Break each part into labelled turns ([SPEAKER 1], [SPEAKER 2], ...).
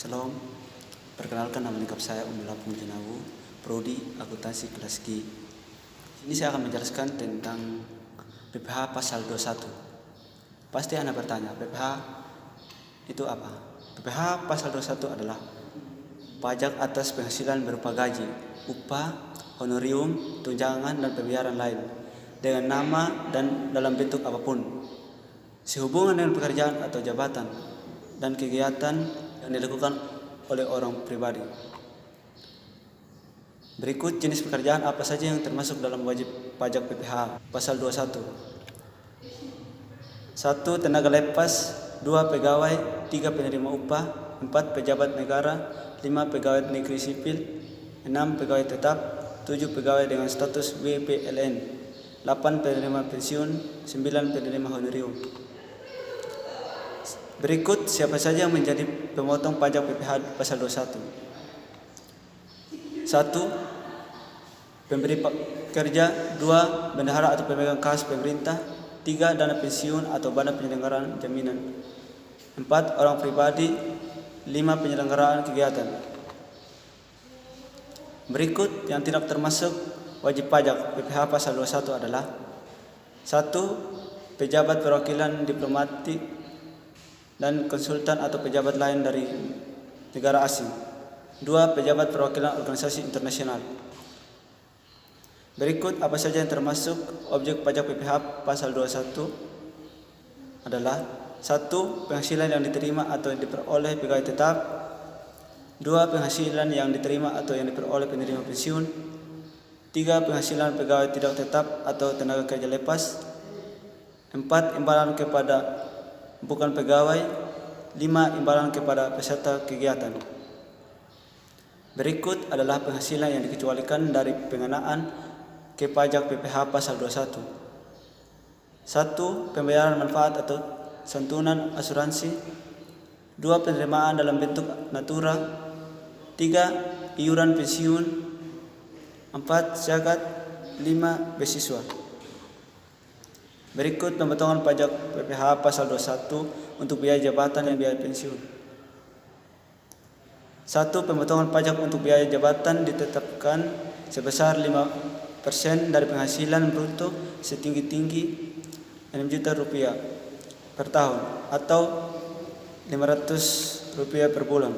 [SPEAKER 1] Salam, perkenalkan nama lengkap saya Umulapung Jinawu, Prodi Akuntansi kelas G. Ini saya akan menjelaskan tentang PPh pasal 21. Pasti Anda bertanya, PPh itu apa? PPh pasal 21 adalah pajak atas penghasilan berupa gaji, upah, honorium, tunjangan, dan pembayaran lain dengan nama dan dalam bentuk apapun sehubungan dengan pekerjaan atau jabatan dan kegiatan yang dilakukan oleh orang pribadi. Berikut jenis pekerjaan apa saja yang termasuk dalam wajib pajak PPh pasal 21. 1. Tenaga lepas, 2. Pegawai, 3. Penerima upah, 4. Pejabat negara, 5. Pegawai negeri sipil, 6. Pegawai tetap, 7. Pegawai dengan status WPLN, 8. Penerima pensiun, 9. Penerima honorium. Berikut siapa saja yang menjadi pemotong pajak PPh pasal 21. 1. Pemberi kerja, 2. Bendahara atau pemegang kas pemerintah, 3. Dana pensiun atau badan penyelenggaraan jaminan, 4. Orang pribadi, 5. Penyelenggaraan kegiatan. Berikut yang tidak termasuk wajib pajak PPh pasal 21 adalah 1. Pejabat perwakilan diplomatik dan konsultan atau pejabat lain dari negara asing. 2. Pejabat perwakilan organisasi internasional. Berikut apa saja yang termasuk objek pajak PPh pasal 21 adalah 1. Penghasilan yang diterima atau yang diperoleh pegawai tetap, 2. Penghasilan yang diterima atau yang diperoleh penerima pensiun, 3. Penghasilan pegawai tidak tetap atau tenaga kerja lepas, 4. Imbalan kepada bukan pegawai, 5. Imbalan kepada peserta kegiatan. Berikut adalah penghasilan yang dikecualikan dari pengenaan ke pajak PPh pasal 21. 1. Pembayaran manfaat atau santunan asuransi, 2. Penerimaan dalam bentuk natura, 3. Iuran pensiun, 4. zakat, 5. beasiswa. Berikut pemotongan pajak PPh pasal 21 untuk biaya jabatan dan biaya pensiun. 1. Pemotongan pajak untuk biaya jabatan ditetapkan sebesar 5% dari penghasilan bruto setinggi-tinggi 6 juta rupiah per tahun atau 500 rupiah per bulan.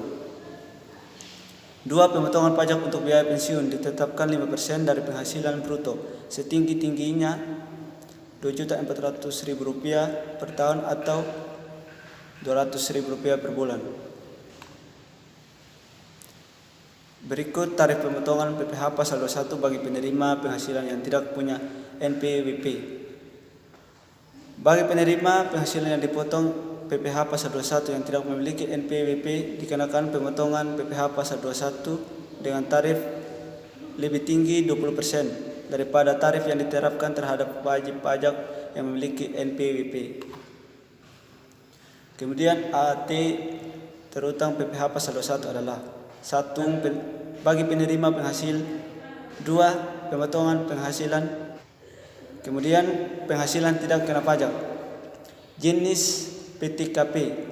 [SPEAKER 1] 2. Pemotongan pajak untuk biaya pensiun ditetapkan 5% dari penghasilan bruto setinggi-tingginya Rp2.400.000 per tahun atau Rp200.000 per bulan. Berikut tarif pemotongan PPh pasal 21 bagi penerima penghasilan yang tidak punya NPWP. Bagi penerima penghasilan yang dipotong PPh pasal 21 yang tidak memiliki NPWP dikenakan pemotongan PPh pasal 21 dengan tarif lebih tinggi 20% daripada tarif yang diterapkan terhadap wajib pajak yang memiliki NPWP. Kemudian AT terutang PPh pasal 21 adalah 1. Bagi penerima penghasil, 2. Pemotongan penghasilan, kemudian penghasilan tidak kena pajak jenis PTKP.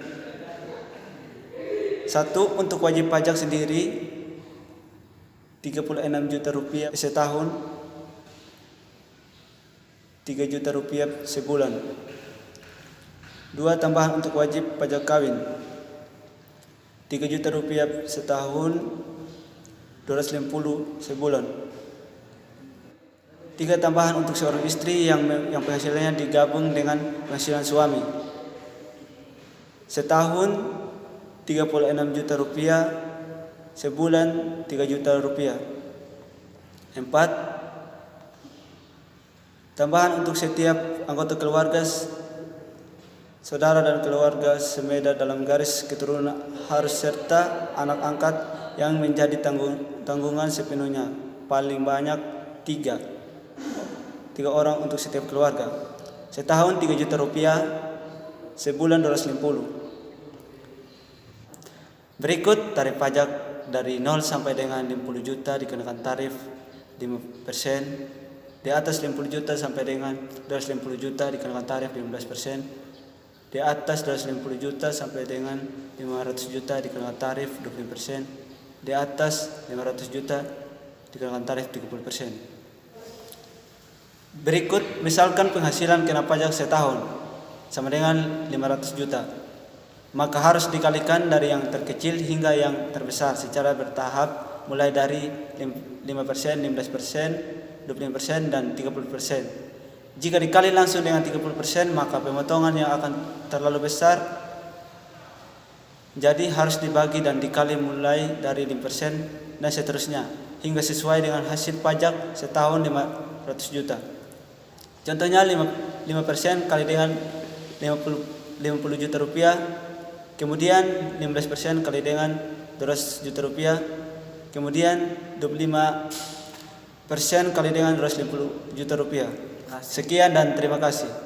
[SPEAKER 1] 1. Untuk wajib pajak sendiri Rp36 juta setahun, Rp3 juta sebulan. 2. Tambahan untuk wajib pajak kawin Rp3 juta setahun, Rp250 sebulan. 3. Tambahan untuk seorang istri yang penghasilannya digabung dengan penghasilan suami setahun Rp36 juta, sebulan Rp3 juta. 4. Tambahan untuk setiap anggota keluarga, saudara dan keluarga semeda dalam garis keturunan harus serta anak angkat yang menjadi tanggungan sepenuhnya, paling banyak 3 orang untuk setiap keluarga. Setahun Rp3 juta, sebulan Rp250. Berikut tarif pajak dari 0 sampai dengan 50 juta dikenakan tarif 5%. Di atas 50 juta sampai dengan 250 juta dikenakan tarif 15%. Di di atas 250 juta sampai dengan 500 juta dikenakan tarif 20%, di atas 500 juta dikenakan tarif 30%. Berikut misalkan penghasilan kena pajak setahun sama dengan 500 juta. Maka harus dikalikan dari yang terkecil hingga yang terbesar secara bertahap, mulai dari 5%, 15%, 25% dan 30%. Jika dikali langsung dengan 30%, maka pemotongan yang akan terlalu besar. Jadi harus dibagi dan dikali mulai dari 5% dan seterusnya hingga sesuai dengan hasil pajak setahun 500 juta. Contohnya 5% kali dengan 50 juta rupiah, kemudian 15% kali dengan 200 juta rupiah, kemudian 25% kali dengan 250 juta rupiah. Sekian dan terima kasih.